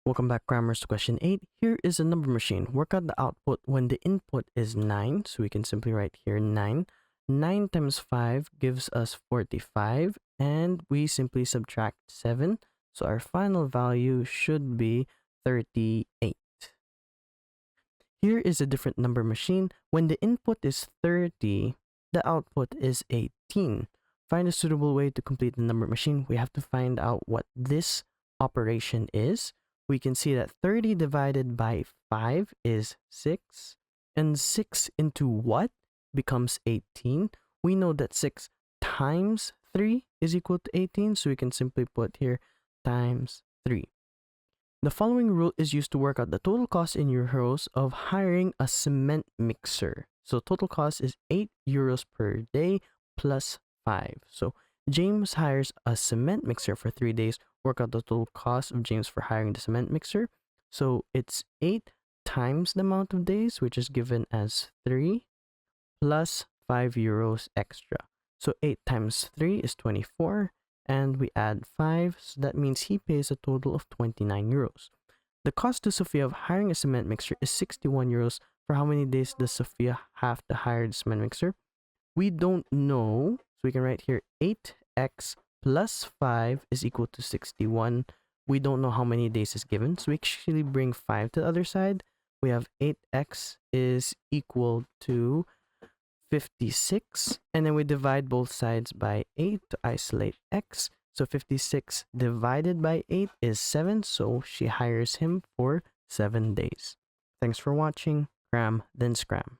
Welcome back, Crammers, to question 8. Here is a number machine. Work out the output when the input is 9. So we can simply write here 9. 9 times 5 gives us 45. And we simply subtract 7. So our final value should be 38. Here is a different number machine. When the input is 30, the output is 18. Find a suitable way to complete the number machine. We have to find out what this operation is. We can see that 30 divided by 5 is 6. And 6 into what becomes 18? We know that 6 times 3 is equal to 18. So we can simply put here times 3. The following rule is used to work out the total cost in euros of hiring a cement mixer. So total cost is 8 euros per day plus 5. So James hires a cement mixer for 3 days. Work out the total cost of James for hiring the cement mixer. So it's 8 times the amount of days, which is given as 3, plus 5 euros extra. So 8 times 3 is 24, and we add 5, so that means he pays a total of 29 euros. The cost to Sophia of hiring a cement mixer is 61 euros. For how many days does Sophia have to hire the cement mixer? We don't know, so we can write here 8x plus 5 is equal to 61. We don't know how many days is given, so we actually bring 5 to the other side. We have 8x is equal to 56, and then we divide both sides by 8 to isolate x. So 56 divided by 8 is 7, so she hires him for 7 days. Thanks for watching. Cram, then scram.